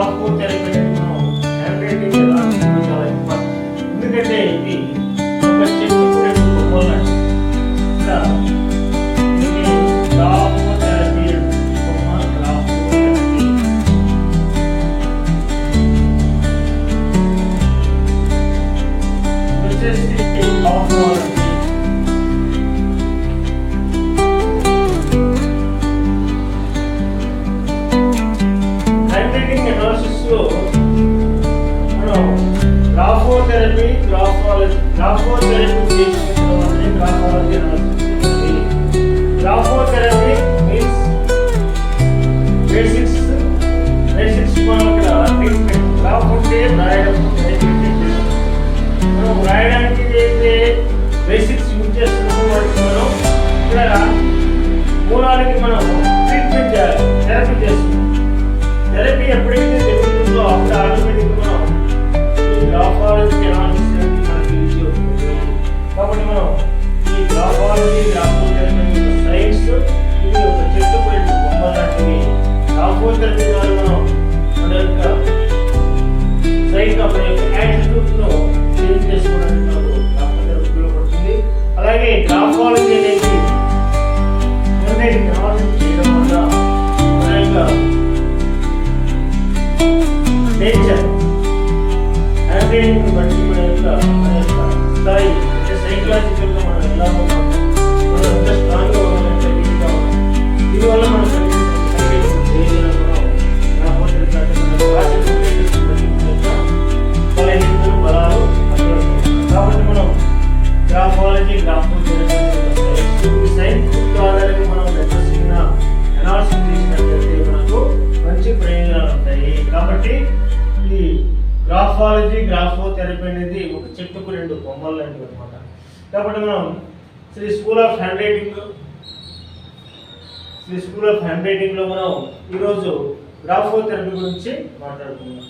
Graphotherapy మనం hand writing ఎలా చాలా ఇంపార్టెంట్. ఎందుకంటే ఇది ఒక చెట్టు రెండు కొమ్మలు లాంటిది. ఇది గ్రాఫోథెరపీ కొమ్మ గ్రాఫోథెరపీ. వచ్చేసి గ్రాఫాలజీ. మనం గ్రాఫోథెరపీ చేసిన తర్వాతనే graphology analysis. Graphotherapy means basics మనం ఇక్కడ ట్రీట్మెంట్. గ్రాఫ్ అంటే రాయడం, మనం రాయడానికి అయితే బేసిక్స్ యూజ్ చేస్తున్నాము. వాటికి మనం ఇక్కడ మూలానికి మనం ట్రీట్మెంట్ చేయాలి, థెరపీ చేస్తున్నాం. థెరపీ ఎప్పుడైతే జరుగుతుందో అప్పుడు ఆటోమేటిక్గా మనం ఈ గ్రాఫాలజీ అనాలిసిస్ అనేది మనకి ఈజీ అవుతుంది. కాబట్టి మనం ఈ గ్రాఫాలజీ గ్రాఫోథెరపీ సైన్స్ ఇది ఒక చెట్టు రెండు బొమ్మ లాంటివి. గ్రాఫోథెరపీ ద్వారా మనం మన యొక్క సైట్ మన యొక్క యాటిట్యూడ్ను చేంజ్ చేసుకోవడానికి మనకు గ్రాఫోథెరపీ ఉపయోగపడుతుంది. అలాగే గ్రాఫాలజీ అనేది అనాలిసిస్ చేయడం వల్ల మన యొక్క నేచర్ హ్యాండ్ రైటింగ్ బట్టి మన యొక్క స్థాయి అంటే సైకలాజికల్గా మనం ఎలా ఉన్నాం, మనం ఎంత స్ట్రాంగ్గా ఉన్నాం, ఎంత వీక్గా ఉన్నాం, దీనివల్ల మనం బలాలు అర్థమవుతుంది. కాబట్టి మనం గ్రాఫాలజీ గ్రాఫోథెరపీ సైన్స్ ఆధారంగా మనం లెక్కసిన అనాలిసిస్ చేసినట్లయితే మనకు మంచి ప్రయోజనాలు ఉంటాయి. కాబట్టి ఈ గ్రాఫాలజీ గ్రాఫోథెరపీ అనేది ఒక చెట్టుకు రెండు కొమ్మలు లాంటివి అనమాట. కాబట్టి మనం శ్రీ స్కూల్ ఆఫ్ హ్యాండ్ రైటింగ్లో మనం ఈరోజు గ్రాఫోథెరపీ గురించి మాట్లాడుకుందాం.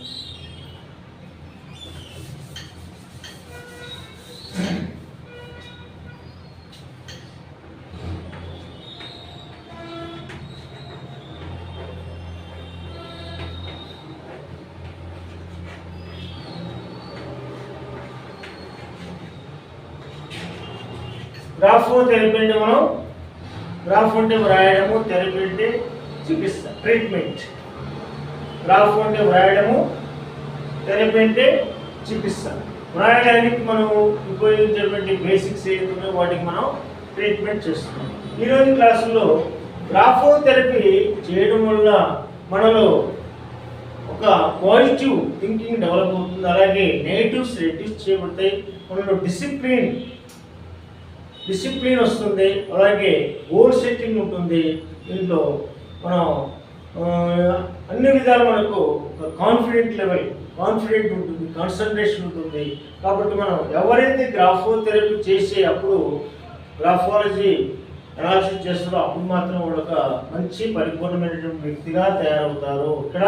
గ్రాఫోథెరపీ అంటే మనం గ్రాఫ్ అంటే వ్రాయడము, థెరపీ అంటే చికిత్స ట్రీట్మెంట్. గ్రాఫ్ అంటే వ్రాయడము, థెరపీ అంటే చికిత్స. వ్రాయడానికి మనం ఉపయోగించేటువంటి బేసిక్స్ ఏదైతే వాటికి మనం ట్రీట్మెంట్ చేస్తున్నాం. ఈరోజు క్లాసులో గ్రాఫోథెరపీ చేయడం వల్ల మనలో ఒక పాజిటివ్ థింకింగ్ డెవలప్ అవుతుంది. అలాగే నెగిటివ్స్ రెడ్యూస్ చేయబడతాయి. మనలో డిసిప్లిన్ వస్తుంది. అలాగే గోల్ సెట్టింగ్ ఉంటుంది. దీంట్లో మనం అన్ని విధాలు మనకు ఒక కాన్ఫిడెంట్ ఉంటుంది, కాన్సన్ట్రేషన్ ఉంటుంది. కాబట్టి మనం ఎవరైతే గ్రాఫోథెరపీ చేసే అప్పుడు గ్రాఫాలజీ అనాలిసిస్ చేస్తారో అప్పుడు మాత్రం వాళ్ళు ఒక మంచి పరిపూర్ణమైనటువంటి వ్యక్తిగా తయారవుతారు. ఇక్కడ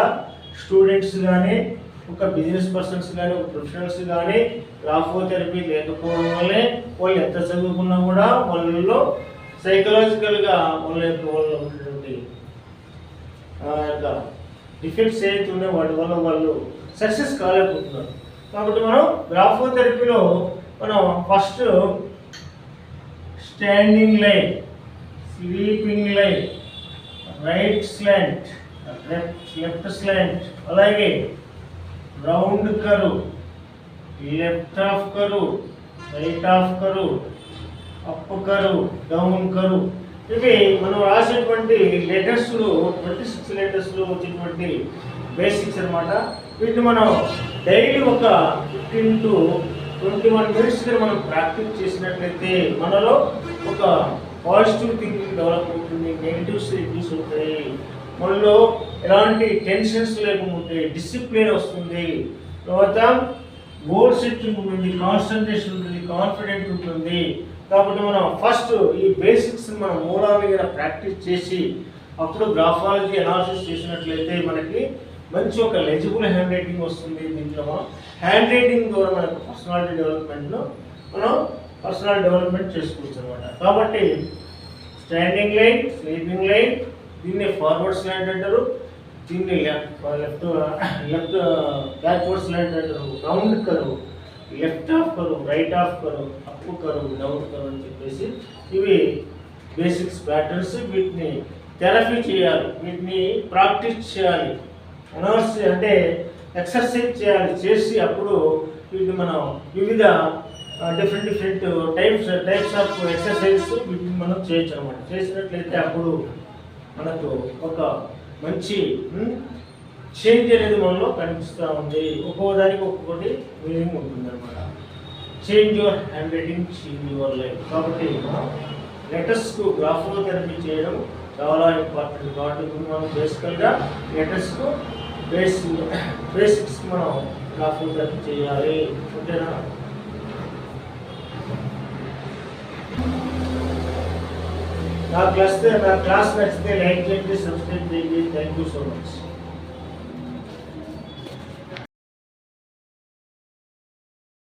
స్టూడెంట్స్ కానీ, ఒక బిజినెస్ పర్సన్స్ కానీ, ఒక ప్రొఫెషనల్స్ కానీ గ్రాఫోథెరపీ లేకపోవడం వల్లే వాళ్ళు ఎంత చదువుకున్నా కూడా వాళ్ళలో సైకలాజికల్గా వాళ్ళ ఉన్నటువంటి డిఫెక్ట్స్ ఏదైతే ఉన్నాయో వాటి వల్ల వాళ్ళు సక్సెస్ కాలేకపోతున్నారు. కాబట్టి మనం గ్రాఫోథెరపీలో మనం first standing line, sleeping line, right slant, left slant, అలాగే round curve, left half curve, right half curve, up curve, down curve. ఇవి మనం రాసేటువంటి లెటర్స్లో 26 లెటర్స్లో వచ్చేటువంటి బేసిక్స్ అనమాట. వీటిని మనం డైలీ ఒక 15 to 21 minutes మనం ప్రాక్టీస్ చేసినట్లయితే మనలో ఒక పాజిటివ్ థింకింగ్ డెవలప్ అవుతుంది, నెగిటివ్స్ రిడ్యూస్ అవుతాయి, మనలో ఎలాంటి టెన్షన్స్ లేకుండా డిసిప్లిన్ వస్తుంది, తర్వాత గోల్ సెట్టింగ్ ఉంటుంది, కాన్సన్ట్రేషన్ ఉంటుంది, కాన్ఫిడెంట్ ఉంటుంది. కాబట్టి మనం ఫస్ట్ ఈ బేసిక్స్ మనం మూలాల మీద ప్రాక్టీస్ చేసి అప్పుడు గ్రాఫాలజీ అనాలిసిస్ చేసినట్లయితే మనకి మంచి ఒక లెజిబుల్ హ్యాండ్ రైటింగ్ వస్తుంది. దీంట్లో మనం హ్యాండ్ రైటింగ్ ద్వారా మనకు పర్సనాలిటీ డెవలప్మెంట్ చేసుకోవచ్చు అనమాట. కాబట్టి స్టాండింగ్ లైన్, స్లీపింగ్ లైన్, దీన్ని ఫార్వర్డ్ స్లాంట్ అంటారు. దీన్ని లెఫ్ట్ లెఫ్ట్ బ్యాక్వర్డ్ స్లాంట్ అంటారు, రౌండ్ కరువు, లెఫ్ట్ ఆఫ్ కరువు, రైట్ ఆఫ్ కరువు, అప్ కరువు, డౌన్ కరువు అని చెప్పేసి ఇవి బేసిక్స్ ప్యాటర్న్స్. వీటిని థెరపీ చేయాలి, వీటిని ప్రాక్టీస్ చేయాలి, అనర్స్ అంటే ఎక్సర్సైజ్ చేయాలి. చేసి అప్పుడు వీటిని మనం వివిధ డిఫరెంట్ టైప్స్ ఆఫ్ ఎక్సర్సైజ్ వీటిని మనం చేయొచ్చు అనమాట. చేసినట్లయితే అప్పుడు మనకు ఒక మంచి చేంజ్ అనేది మనలో కనిపిస్తూ ఉంది. ఒక్కొక్కదానికి ఒక్కొక్కటి మీనింగ్ ఉంటుంది అనమాట. Change your hand writing, change your life. కాబట్టి లెటర్స్కు గ్రాఫ్లో థెరపీ చేయడం చాలా ఇంపార్టెంట్. కాబట్టి మనం బేసికల్గా లెటర్స్కు బేసిక్స్ మనం గ్రాఫ్లో థెరపీ చేయాలి. ఓకేనా? నా క్లాస్ నచ్చితే లైక్ చేయండి, సబ్స్క్రైబ్ చేయండి. Thank you so much.